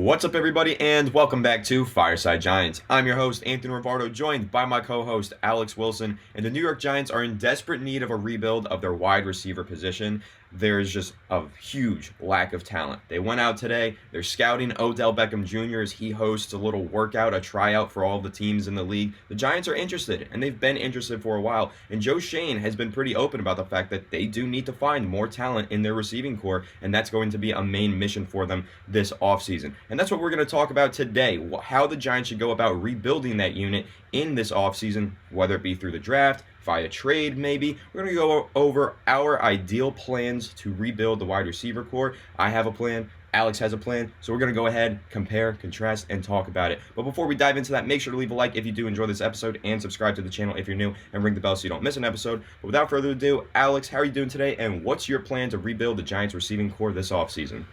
What's up, everybody, and welcome back to Fireside Giants. I'm your host, Anthony Rivardo, joined by my co-host, Alex Wilson, and the New York Giants are in desperate need of a rebuild of their wide receiver position. There's just a huge lack of talent. They went out today. They're scouting Odell Beckham Jr. as he hosts a little workout, a tryout for all of the teams in the league. The Giants are interested, and they've been interested for a while. And Joe Schoen has been pretty open about the fact that they do need to find more talent in their receiving core, and that's going to be a main mission for them this offseason. And that's what we're going to talk about today, how the Giants should go about rebuilding that unit in this offseason, whether it be through the draft, via trade maybe. We're going to go over our ideal plans to rebuild the wide receiver core. I have a plan. Alex has a plan. So we're going to go ahead, compare, contrast, and talk about it. But before we dive into that, make sure to leave a like if you do enjoy this episode and subscribe to the channel if you're new and ring the bell so you don't miss an episode. But without further ado, Alex, how are you doing today? And what's your plan to rebuild the Giants receiving core this offseason?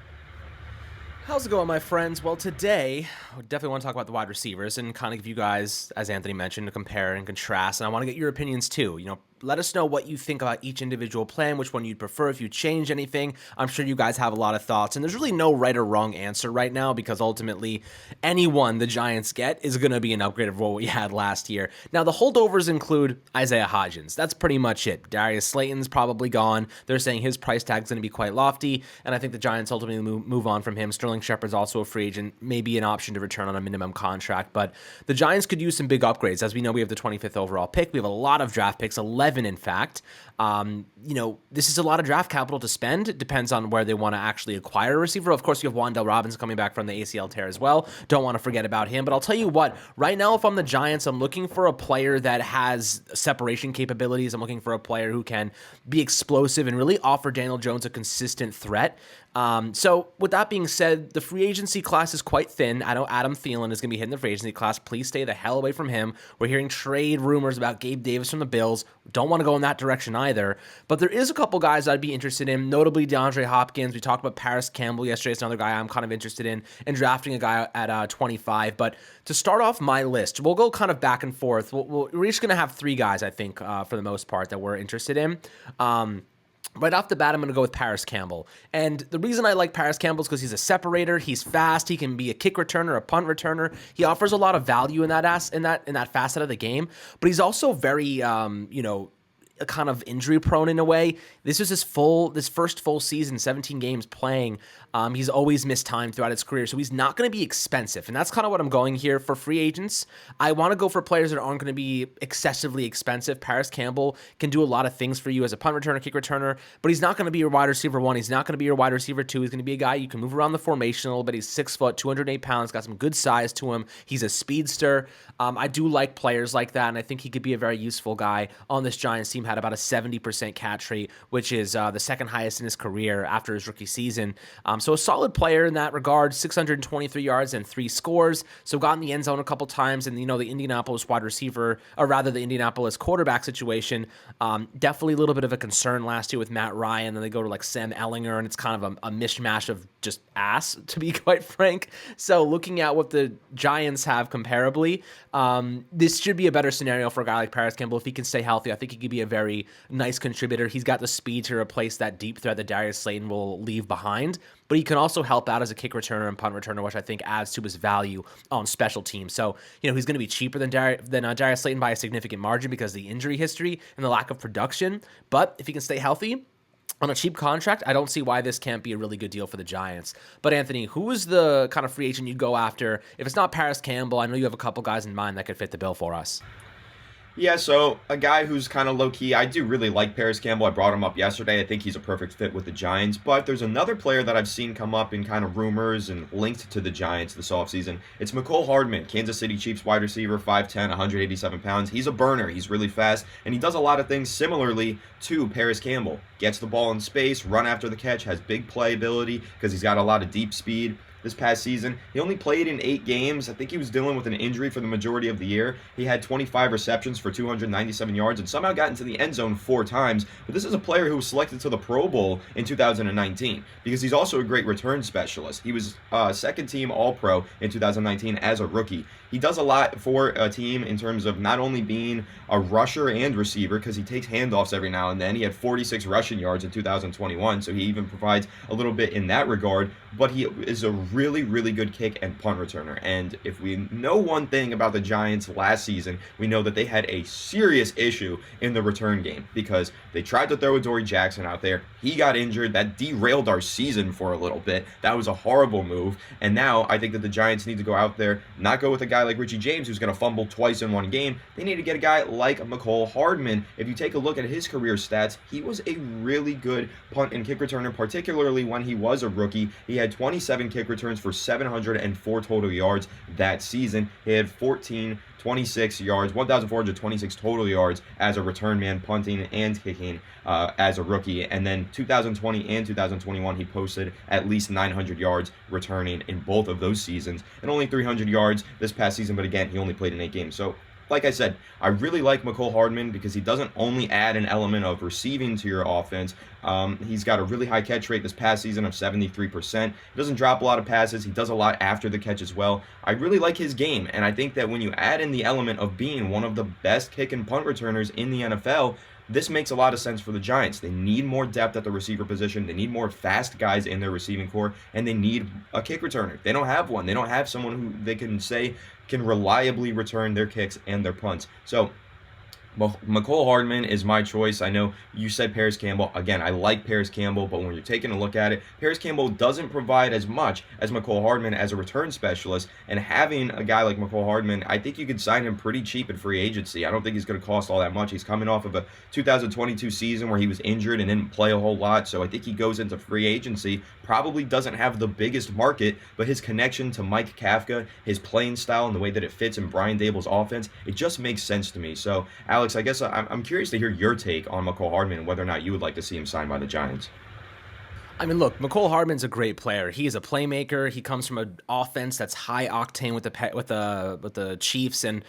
How's it going, my friends? Well, today, I definitely want to talk about the wide receivers and kind of give you guys, as Anthony mentioned, to compare and contrast. And I want to get your opinions too. Let us know what you think about each individual plan, which one you'd prefer, if you change anything. I'm sure you guys have a lot of thoughts. And there's really no right or wrong answer right now because ultimately anyone the Giants get is going to be an upgrade of what we had last year. Now, the holdovers include Isaiah Hodgins. That's pretty much it. Darius Slayton's probably gone. They're saying his price tag's going to be quite lofty, and I think the Giants ultimately move on from him. Sterling Shepard's also a free agent, maybe an option to return on a minimum contract. But the Giants could use some big upgrades. As we know, we have the 25th overall pick. We have a lot of draft picks, 11 in fact. This is a lot of draft capital to spend. It depends on where they want to actually acquire a receiver. Of course, you have Wan'Dale Robinson coming back from the ACL tear as well. Don't want to forget about him. But I'll tell you what, right now, if I'm the Giants, I'm looking for a player that has separation capabilities. I'm looking for a player who can be explosive and really offer Daniel Jones a consistent threat. So with that being said, the free agency class is quite thin. I know Adam Thielen is going to be hitting the free agency class. Please stay the hell away from him. We're hearing trade rumors about Gabe Davis from the Bills. Don't want to go in that direction either. But there is a couple guys I'd be interested in, notably DeAndre Hopkins. We talked about Paris Campbell yesterday. It's another guy I'm kind of interested in drafting a guy at 25. But to start off my list, we'll go kind of back and forth. We're each going to have three guys, I think, for the most part, that we're interested in. Right off the bat, I'm going to go with Paris Campbell. And the reason I like Paris Campbell is because he's a separator. He's fast. He can be a kick returner, a punt returner. He offers a lot of value in that facet of the game. But he's also very, kind of injury prone in a way. This is his first full season, 17 games playing. He's always missed time throughout his career, so he's not going to be expensive. And that's kind of what I'm going here for free agents. I want to go for players that aren't going to be excessively expensive. Paris Campbell can do a lot of things for you as a punt returner, kick returner, but he's not going to be your wide receiver one. He's not going to be your wide receiver two. He's going to be a guy you can move around the formation a little bit. He's 6 foot, 208 pounds, got some good size to him. He's a speedster. I do like players like that, and I think he could be a very useful guy on this Giants team. Had about a 70% catch rate, which is the second highest in his career after his rookie season. So a solid player in that regard, 623 yards and 3 scores. So got in the end zone a couple times, and the Indianapolis wide receiver, or rather the Indianapolis quarterback situation, definitely a little bit of a concern last year with Matt Ryan. Then they go to like Sam Ellinger, and it's kind of a mishmash of just ass, to be quite frank. So looking at what the Giants have comparably, this should be a better scenario for a guy like Paris Campbell. If he can stay healthy, I think he could be a very nice contributor. He's got the speed to replace that deep threat that Darius Slayton will leave behind, but he can also help out as a kick returner and punt returner, which I think adds to his value on special teams. So, he's going to be cheaper than Darius Slayton by a significant margin because of the injury history and the lack of production. But if he can stay healthy on a cheap contract, I don't see why this can't be a really good deal for the Giants. But Anthony, who is the kind of free agent you'd go after? If it's not Paris Campbell, I know you have a couple guys in mind that could fit the bill for us. Yeah, so a guy who's kind of low-key, I do really like Paris Campbell. I brought him up yesterday. I think he's a perfect fit with the Giants. But there's another player that I've seen come up in kind of rumors and linked to the Giants this offseason. It's Mecole Hardman, Kansas City Chiefs wide receiver, 5'10", 187 pounds. He's a burner. He's really fast, and he does a lot of things similarly to Paris Campbell. Gets the ball in space, run after the catch, has big playability because he's got a lot of deep speed. This past season, he only played in 8 games. I think he was dealing with an injury for the majority of the year. He had 25 receptions for 297 yards and somehow got into the end zone 4 times. But this is a player who was selected to the Pro Bowl in 2019 because he's also a great return specialist. He was second team All-Pro in 2019 as a rookie. He does a lot for a team in terms of not only being a rusher and receiver because he takes handoffs every now and then. He had 46 rushing yards in 2021, so he even provides a little bit in that regard. but he is a really, really good kick and punt returner. And if we know one thing about the Giants last season, we know that they had a serious issue in the return game because they tried to throw Adoree Jackson out there. He got injured. That derailed our season for a little bit. That was a horrible move. And now I think that the Giants need to go out there, not go with a guy like Richie James who's going to fumble twice in one game. They need to get a guy like Mecole Hardman. If you take a look at his career stats, he was a really good punt and kick returner, particularly when he was a rookie. He had 27 kick returns for 704 total yards that season. He had 26 yards, 1,426 total yards as a return man, punting and kicking as a rookie. And then 2020 and 2021, he posted at least 900 yards returning in both of those seasons, and only 300 yards this past season. But again, he only played in 8 games. So like I said, I really like Mecole Hardman because he doesn't only add an element of receiving to your offense. He's got a really high catch rate this past season of 73%. He doesn't drop a lot of passes. He does a lot after the catch as well. I really like his game, and I think that when you add in the element of being one of the best kick and punt returners in the NFL, this makes a lot of sense for the Giants. They need more depth at the receiver position. They need more fast guys in their receiving core, and they need a kick returner. They don't have one. They don't have someone who they can say can reliably return their kicks and their punts. So Mecole Hardman is my choice. I know you said Paris Campbell. Again, I like Paris Campbell, but when you're taking a look at it, Paris Campbell doesn't provide as much as Mecole Hardman as a return specialist. And having a guy like Mecole Hardman, I think you could sign him pretty cheap in free agency. I don't think he's going to cost all that much. He's coming off of a 2022 season where he was injured and didn't play a whole lot. So I think he goes into free agency, probably doesn't have the biggest market, but his connection to Mike Kafka, his playing style, and the way that it fits in Brian Daboll's offense, it just makes sense to me. So, Alex, I guess I'm curious to hear your take on Mecole Hardman and whether or not you would like to see him signed by the Giants. I mean, look, Mecole Hardman's a great player. He is a playmaker. He comes from an offense that's high octane with the Chiefs, and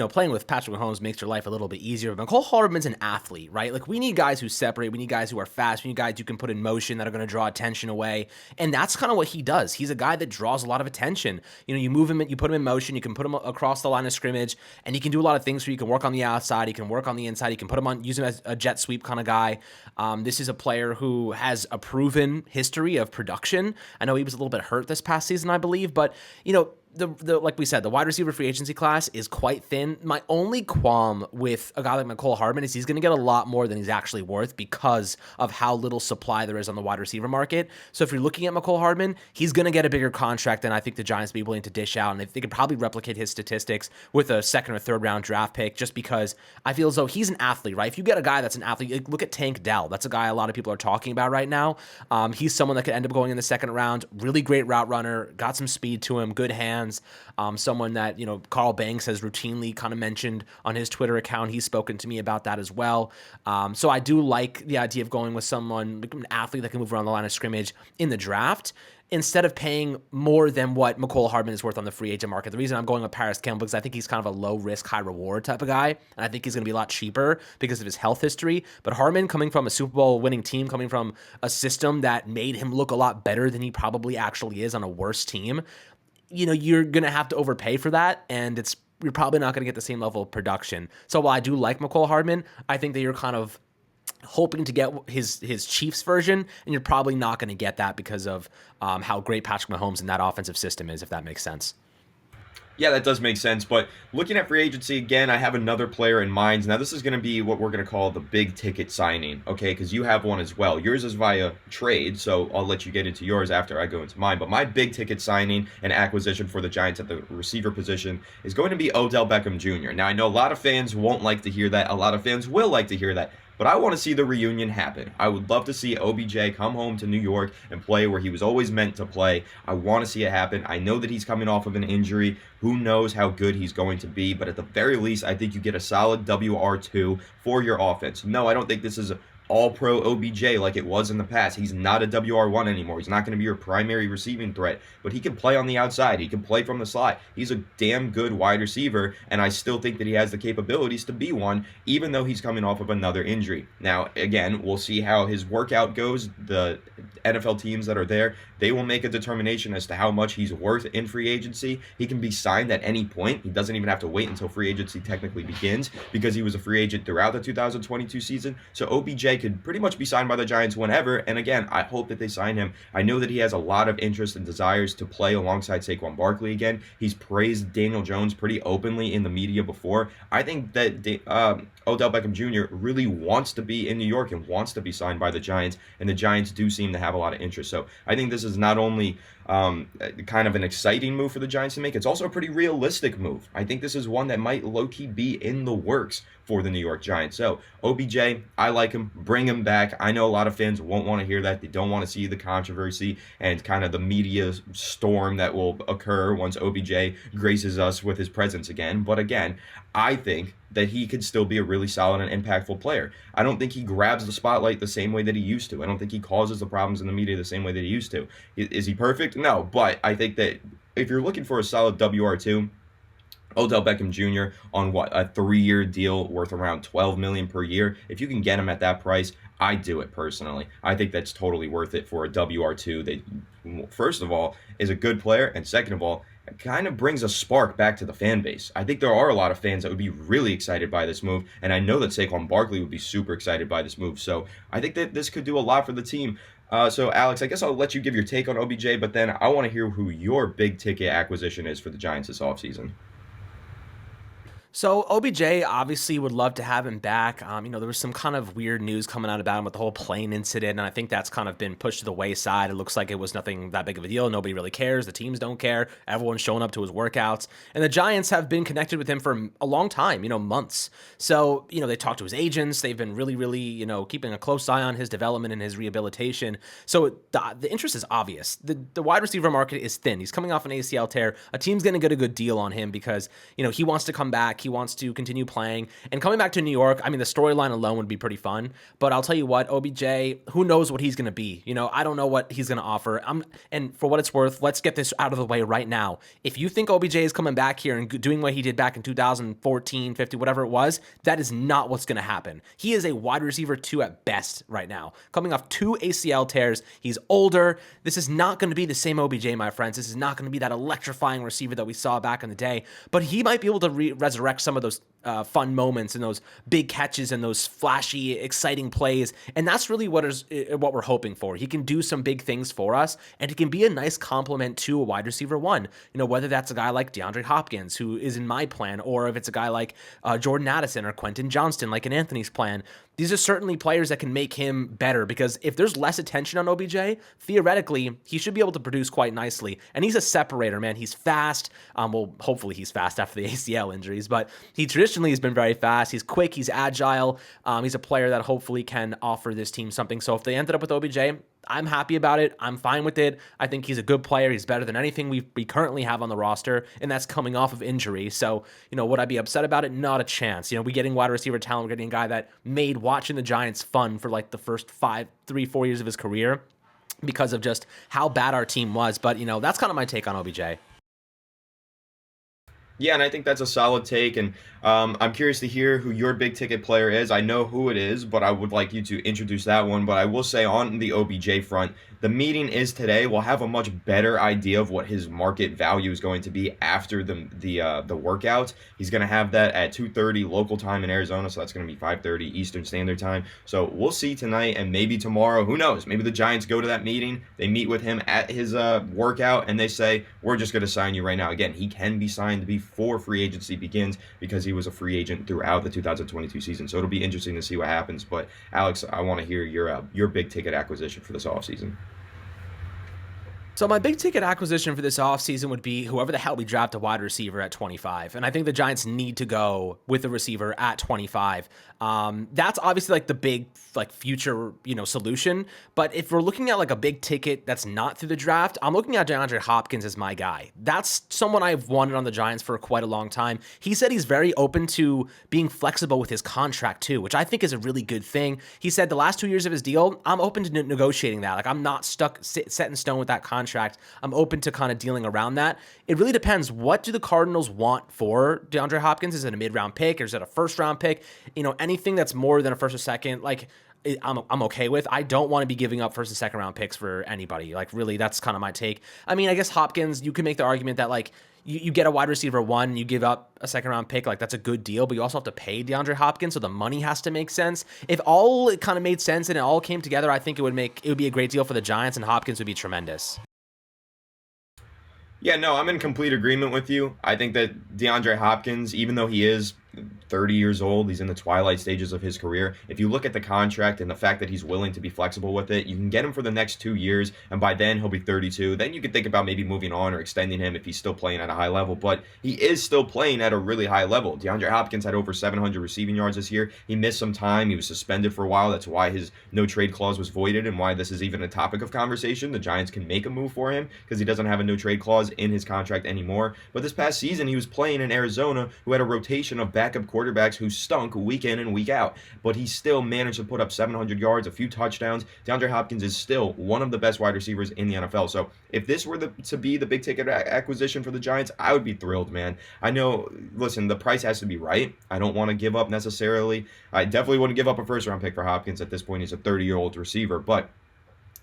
playing with Patrick Mahomes makes your life a little bit easier. But Mecole Hardman's an athlete, right? Like, we need guys who separate. We need guys who are fast. We need guys you can put in motion that are going to draw attention away, and that's kind of what he does. He's a guy that draws a lot of attention. You move him, you put him in motion, you can put him across the line of scrimmage, and he can do a lot of things. So you can work on the outside, he can work on the inside, you can use him as a jet sweep kind of guy. This is a player who has a proven history of production. I know he was a little bit hurt this past season, I believe, but like we said, the wide receiver free agency class is quite thin. My only qualm with a guy like Mecole Hardman is he's going to get a lot more than he's actually worth because of how little supply there is on the wide receiver market. So if you're looking at Mecole Hardman, he's going to get a bigger contract than I think the Giants will be willing to dish out, and they could probably replicate his statistics with a second or third round draft pick, just because I feel as though he's an athlete, right? If you get a guy that's an athlete, like, look at Tank Dell. That's a guy a lot of people are talking about right now. He's someone that could end up going in the second round. Really great route runner, got some speed to him, good hands. Someone that Carl Banks has routinely kind of mentioned on his Twitter account. He's spoken to me about that as well. So I do like the idea of going with someone, like an athlete that can move around the line of scrimmage in the draft, instead of paying more than what Mecole Hardman is worth on the free agent market. The reason I'm going with Paris Campbell is I think he's kind of a low risk, high reward type of guy, and I think he's going to be a lot cheaper because of his health history. But Hardman, coming from a Super Bowl winning team, coming from a system that made him look a lot better than he probably actually is on a worse team, you're going to have to overpay for that, and you're probably not going to get the same level of production. So while I do like Mecole Hardman, I think that you're kind of hoping to get his Chiefs version, and you're probably not going to get that because of how great Patrick Mahomes in that offensive system is, if that makes sense. Yeah, that does make sense. But looking at free agency again, I have another player in mind. Now, this is going to be what we're going to call the big ticket signing, okay? Because you have one as well. Yours is via trade, so I'll let you get into yours after I go into mine. But my big ticket signing and acquisition for the Giants at the receiver position is going to be Odell Beckham Jr. Now, I know a lot of fans won't like to hear that. A lot of fans will like to hear that. But I want to see the reunion happen. I would love to see OBJ come home to New York and play where he was always meant to play. I want to see it happen. I know that he's coming off of an injury. Who knows how good he's going to be, but at the very least, I think you get a solid WR2 for your offense. No, I don't think this is all-pro OBJ like it was in the past. He's not a WR1 anymore. He's not going to be your primary receiving threat, but he can play on the outside. He can play from the slot. He's a damn good wide receiver, and I still think that he has the capabilities to be one, even though he's coming off of another injury. Now, again, we'll see how his workout goes. The NFL teams that are there, they will make a determination as to how much he's worth in free agency. He can be signed at any point. He doesn't even have to wait until free agency technically begins because he was a free agent throughout the 2022 season. So OBJ could pretty much be signed by the Giants whenever. And again, I hope that they sign him. I know that he has a lot of interest and desires to play alongside Saquon Barkley again. He's praised Daniel Jones pretty openly in the media before. I think that Odell Beckham Jr. really wants to be in New York and wants to be signed by the Giants, and the Giants do seem to have a lot of interest. So I think this is not only kind of an exciting move for the Giants to make, it's also a pretty realistic move. I think this is one that might low-key be in the works for the New York Giants. So OBJ, I like him. Bring him back. I know a lot of fans won't want to hear that. They don't want to see the controversy and kind of the media storm that will occur once OBJ graces us with his presence again. But again, I think that he could still be a really solid and impactful player. I don't think he grabs the spotlight the same way that he used to. I don't think he causes the problems in the media the same way that he used to. Is he perfect? No, but I think that if you're looking for a solid WR2, Odell Beckham Jr. on a 3-year deal worth around $12 million per year. If you can get him at that price, I'd do it personally. I think that's totally worth it for a WR2 that, first of all, is a good player, and second of all, it kind of brings a spark back to the fan base. I think there are a lot of fans that would be really excited by this move, and I know that Saquon Barkley would be super excited by this move. So I think that this could do a lot for the team. So Alex, I guess I'll let you give your take on OBJ, but then I want to hear who your big ticket acquisition is for the Giants this offseason. So OBJ obviously would love to have him back. There was some kind of weird news coming out about him with the whole plane incident, and I think that's kind of been pushed to the wayside. It looks like it was nothing that big of a deal. Nobody really cares. The teams don't care. Everyone's showing up to his workouts, and the Giants have been connected with him for a long time, months. So, they talked to his agents. They've been really, really, keeping a close eye on his development and his rehabilitation. So the interest is obvious. The wide receiver market is thin. He's coming off an ACL tear. A team's going to get a good deal on him because, he wants to come back. He wants to continue playing. And coming back to New York, the storyline alone would be pretty fun. But I'll tell you what, OBJ, who knows what he's going to be? I don't know what he's going to offer. And for what it's worth, let's get this out of the way right now. If you think OBJ is coming back here and doing what he did back in 2014, 50, whatever it was, that is not what's going to happen. He is a wide receiver 2 at best right now. Coming off 2 ACL tears, he's older. This is not going to be the same OBJ, my friends. This is not going to be that electrifying receiver that we saw back in the day. But he might be able to resurrect some of those fun moments and those big catches and those flashy, exciting plays. And that's really what we're hoping for. He can do some big things for us, and he can be a nice complement to a wide receiver 1. Whether that's a guy like DeAndre Hopkins, who is in my plan, or if it's a guy like Jordan Addison or Quentin Johnston, like in Anthony's plan. These are certainly players that can make him better, because if there's less attention on OBJ, theoretically, he should be able to produce quite nicely. And he's a separator, man. He's fast. Hopefully he's fast after the ACL injuries, but he traditionally has been very fast. He's quick. He's agile. He's a player that hopefully can offer this team something. So if they ended up with OBJ, I'm happy about it. I'm fine with it. I think he's a good player. He's better than anything we currently have on the roster, and that's coming off of injury. So, would I be upset about it? Not a chance. We getting wide receiver talent. We're getting a guy that made watching the Giants fun for like the first 4 years of his career because of just how bad our team was. But, that's kind of my take on OBJ. Yeah, and I think that's a solid take, and I'm curious to hear who your big ticket player is. I know who it is, but I would like you to introduce that one. But I will say on the OBJ front, the meeting is today. We'll have a much better idea of what his market value is going to be after the workout. He's going to have that at 2:30 local time in Arizona, so that's going to be 5:30 Eastern Standard Time. So we'll see tonight and maybe tomorrow. Who knows? Maybe the Giants go to that meeting. They meet with him at his workout, and they say, we're just going to sign you right now. Again, he can be signed before free agency begins because he was a free agent throughout the 2022 season. So it'll be interesting to see what happens. But Alex, I want to hear your big ticket acquisition for this offseason. So my big ticket acquisition for this offseason would be whoever the hell we draft a wide receiver at 25. And I think the Giants need to go with a receiver at 25. That's obviously like the big future, solution. But if we're looking at like a big ticket that's not through the draft, I'm looking at DeAndre Hopkins as my guy. That's someone I've wanted on the Giants for quite a long time. He said he's very open to being flexible with his contract too, which I think is a really good thing. He said the last 2 years of his deal, I'm open to negotiating that. Like I'm not set in stone with that contract. I'm open to kind of dealing around that. It really depends. What do the Cardinals want for DeAndre Hopkins? Is it a mid-round pick or is it a first-round pick? Anything that's more than a first or second, like I'm okay with. I don't want to be giving up first and second round picks for anybody. Like, really, that's kind of my take. I mean, I guess Hopkins, you can make the argument that, like, you get a wide receiver one, you give up a second round pick, like, that's a good deal, but you also have to pay DeAndre Hopkins, so the money has to make sense. If all it kind of made sense and it all came together, I think it would be a great deal for the Giants, and Hopkins would be tremendous. Yeah, no, I'm in complete agreement with you. I think that DeAndre Hopkins, even though he is 30 years old, he's in the twilight stages of his career. If you look at the contract and the fact that he's willing to be flexible with it, you can get him for the next 2 years, and by then he'll be 32. Then you could think about maybe moving on or extending him if he's still playing at a high level, but he is still playing at a really high level. DeAndre Hopkins had over 700 receiving yards this year. He missed some time. He was suspended for a while. That's why his no trade clause was voided and why this is even a topic of conversation. The Giants can make a move for him because he doesn't have a no trade clause in his contract anymore. But this past season, he was playing in Arizona, who had a rotation of backup quarterbacks who stunk week in and week out, but he still managed to put up 700 yards, a few touchdowns. DeAndre Hopkins is still one of the best wide receivers in the NFL. So if this were to be the big ticket acquisition for the Giants, I would be thrilled, man. I know, listen, the price has to be right. I don't want to give up necessarily. I definitely wouldn't give up a first round pick for Hopkins at this point. He's a 30-year-old receiver, but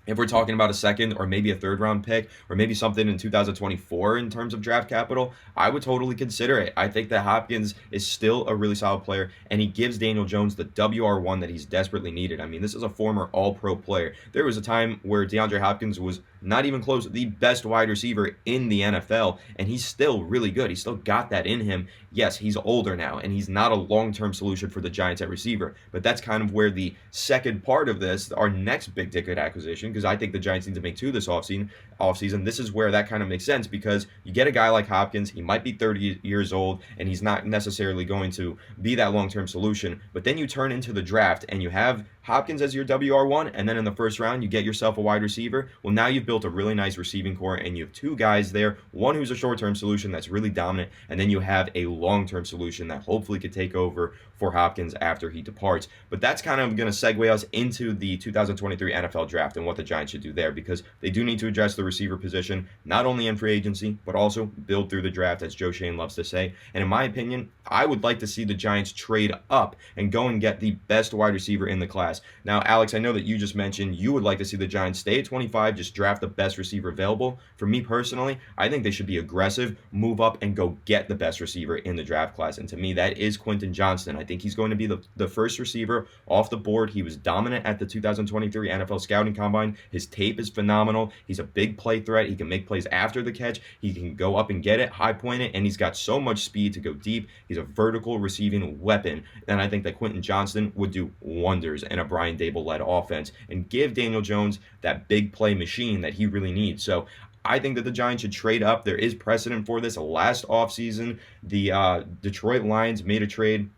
if we're talking about a second or maybe a third round pick or maybe something in 2024 in terms of draft capital, I would totally consider it. I think that Hopkins is still a really solid player, and he gives Daniel Jones the WR1 that he's desperately needed. I mean, this is a former all-pro player. There was a time where DeAndre Hopkins was not even close to the best wide receiver in the NFL, and he's still really good. He's still got that in him. Yes, he's older now, and he's not a long-term solution for the Giants at receiver, but that's kind of where the second part of this, our next big ticket acquisition, because I think the Giants need to make two this offseason, this is where that kind of makes sense, because you get a guy like Hopkins, he might be 30 years old, and he's not necessarily going to be that long-term solution, but then you turn into the draft, and you have Hopkins as your WR1, and then in the first round, you get yourself a wide receiver. Well, now you've built a really nice receiving core, and you have two guys there, one who's a short-term solution that's really dominant, and then you have a long-term solution that hopefully could take over for Hopkins after he departs. But that's kind of going to segue us into the 2023 NFL draft and what the Giants should do there, because they do need to address the receiver position, not only in free agency, but also build through the draft, as Joe Shane loves to say. And in my opinion, I would like to see the Giants trade up and go and get the best wide receiver in the class. Now, Alex, I know that you just mentioned you would like to see the Giants stay at 25, just draft the best receiver available. For me personally, I think they should be aggressive, move up, and go get the best receiver in the draft class. And to me, that is Quentin Johnston. I think he's going to be the first receiver off the board. He was dominant at the 2023 NFL Scouting Combine. His tape is phenomenal. He's a big play threat. He can make plays after the catch. He can go up and get it, high point it, and he's got so much speed to go deep. He's a vertical receiving weapon. And I think that Quentin Johnston would do wonders in a Brian Dable-led offense and give Daniel Jones that big play machine that he really needs. So I think that the Giants should trade up. There is precedent for this. Last offseason, the Detroit Lions made a trade.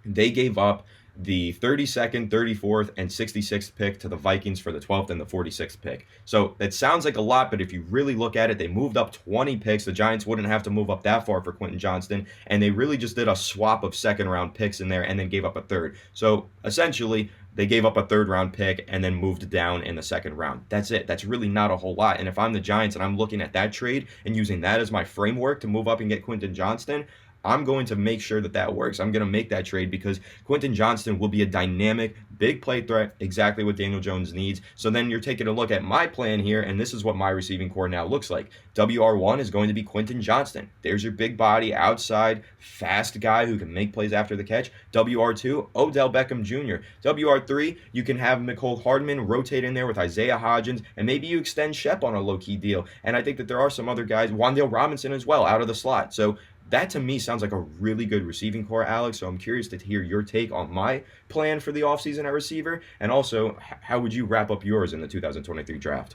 They gave up the 32nd, 34th, and 66th pick to the Vikings for the 12th and the 46th pick. So it sounds like a lot, but if you really look at it, they moved up 20 picks. The Giants wouldn't have to move up that far for Quentin Johnston, and they really just did a swap of second-round picks in there and then gave up a third. So essentially, they gave up a third-round pick and then moved down in the second round. That's it. That's really not a whole lot. And if I'm the Giants and I'm looking at that trade and using that as my framework to move up and get Quentin Johnston, I'm going to make sure that that works. I'm going to make that trade because Quentin Johnston will be a dynamic, big play threat, exactly what Daniel Jones needs. So then you're taking a look at my plan here, and this is what my receiving core now looks like. WR1 is going to be Quentin Johnston. There's your big body, outside, fast guy who can make plays after the catch. WR2, Odell Beckham Jr. WR3, you can have Mecole Hardman rotate in there with Isaiah Hodgins, and maybe you extend Shep on a low-key deal. And I think that there are some other guys, Wan'Dale Robinson as well, out of the slot. So that to me sounds like a really good receiving core, Alex. So I'm curious to hear your take on my plan for the offseason at receiver. And also, how would you wrap up yours in the 2023 draft?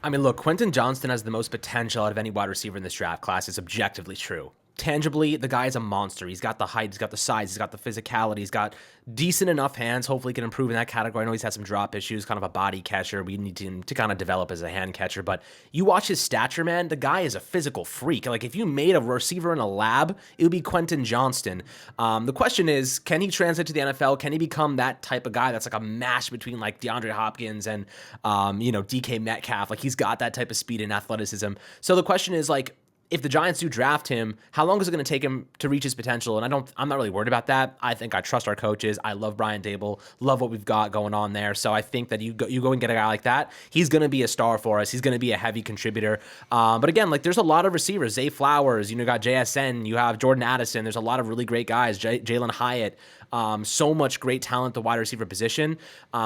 I mean, look, Quentin Johnston has the most potential out of any wide receiver in this draft class. It's objectively true. Tangibly, the guy is a monster. He's got the height, he's got the size, he's got the physicality, he's got decent enough hands. Hopefully he can improve in that category. I know he's had some drop issues, kind of a body catcher. We need him to kind of develop as a hand catcher. But you watch his stature, man, the guy is a physical freak. Like, if you made a receiver in a lab, it would be Quentin Johnston. The question is, can he translate to the NFL? Can he become that type of guy that's like a mash between like DeAndre Hopkins and, DK Metcalf? Like, he's got that type of speed and athleticism. So the question is, like, if the Giants do draft him, how long is it going to take him to reach his potential? And I'm not really worried about that. I think I trust our coaches. I love Brian Dable, love what we've got going on there. So I think that you go and get a guy like that. He's going to be a star for us. He's going to be a heavy contributor. But again, like there's a lot of receivers. Zay Flowers, you got JSN, you have Jordan Addison. There's a lot of really great guys. Jalen Hyatt. So much great talent at the wide receiver position.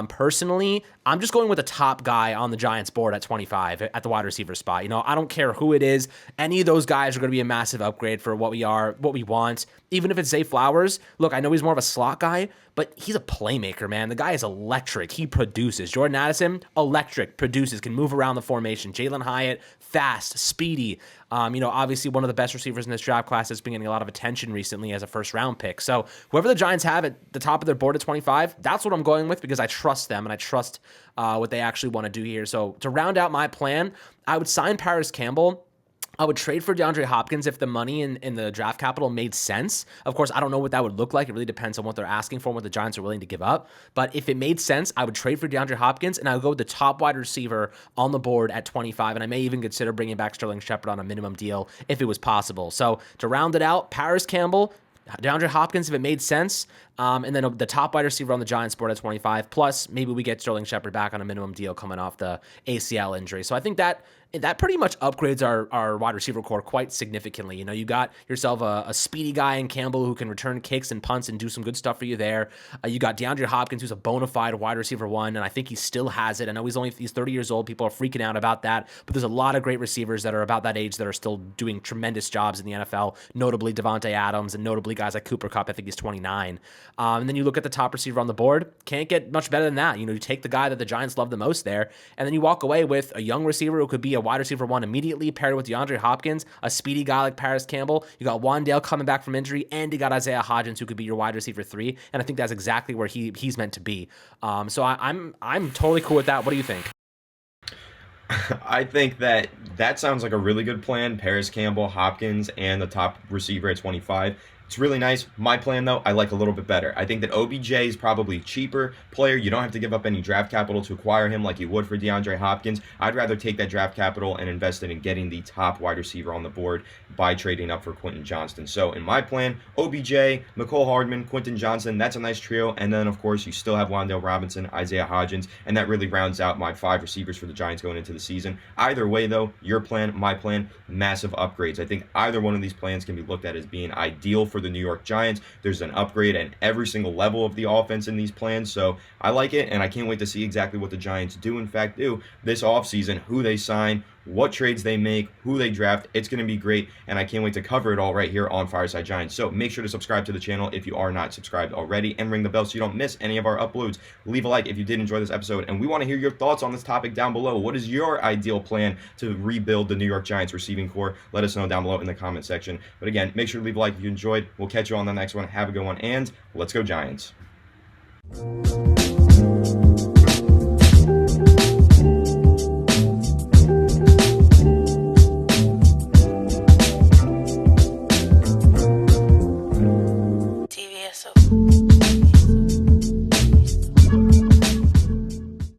Personally, I'm just going with the top guy on the Giants board at 25 at the wide receiver spot. I don't care who it is. Any of those guys are going to be a massive upgrade for what we want. Even if it's Zay Flowers, look, I know he's more of a slot guy, but he's a playmaker, man. The guy is electric. He produces. Jordan Addison, electric, produces, can move around the formation. Jalen Hyatt, fast, speedy. Obviously one of the best receivers in this draft class has been getting a lot of attention recently as a first-round pick. So whoever the Giants have at the top of their board at 25, that's what I'm going with because I trust them and I trust what they actually want to do here. So to round out my plan, I would sign Paris Campbell. I would trade for DeAndre Hopkins if the money in the draft capital made sense. Of course, I don't know what that would look like. It really depends on what they're asking for and what the Giants are willing to give up. But if it made sense, I would trade for DeAndre Hopkins, and I would go with the top wide receiver on the board at 25, and I may even consider bringing back Sterling Shepard on a minimum deal if it was possible. So to round it out, Paris Campbell, DeAndre Hopkins, if it made sense, and then the top wide receiver on the Giants board at 25, plus maybe we get Sterling Shepard back on a minimum deal coming off the ACL injury. So I think that pretty much upgrades our wide receiver core quite significantly. You got yourself a speedy guy in Campbell who can return kicks and punts and do some good stuff for you there. You got DeAndre Hopkins, who's a bona fide wide receiver one, and I think he still has it. I know he's 30 years old. People are freaking out about that, but there's a lot of great receivers that are about that age that are still doing tremendous jobs in the NFL, notably Devontae Adams and notably guys like Cooper Kupp. I think he's 29. And then you look at the top receiver on the board, can't get much better than that. You take the guy that the Giants love the most there, and then you walk away with a young receiver who could be a wide receiver one immediately, paired with DeAndre Hopkins, a speedy guy like Paris Campbell. You got Wandale coming back from injury, and you got Isaiah Hodgins who could be your wide receiver 3, and I think that's exactly where he's meant to be. So I'm totally cool with that. What do you think? I think that sounds like a really good plan. Paris Campbell, Hopkins, and the top receiver at 25. It's really nice. My plan, though, I like a little bit better. I think that OBJ is probably a cheaper player. You don't have to give up any draft capital to acquire him like you would for DeAndre Hopkins. I'd rather take that draft capital and invest it in getting the top wide receiver on the board by trading up for Quentin Johnston. So in my plan, OBJ, McCole Hardman, Quentin Johnston, that's a nice trio. And then, of course, you still have Wandale Robinson, Isaiah Hodgins, and that really rounds out my 5 receivers for the Giants going into the season. Either way, though, your plan, my plan, massive upgrades. I think either one of these plans can be looked at as being ideal for the New York Giants. There's an upgrade at every single level of the offense in these plans, so I like it, and I can't wait to see exactly what the Giants do, in fact, do this offseason, who they sign, what trades they make, who they draft. It's going to be great, and I can't wait to cover it all right here on Fireside Giants. So make sure to subscribe to the channel if you are not subscribed already, and ring the bell so you don't miss any of our uploads. Leave a like if you did enjoy this episode, and we want to hear your thoughts on this topic down below. What is your ideal plan to rebuild the New York Giants receiving core? Let us know down below in the comment section. But again, make sure to leave a like if you enjoyed. We'll catch you on the next one. Have a good one, and let's go Giants. TVSO.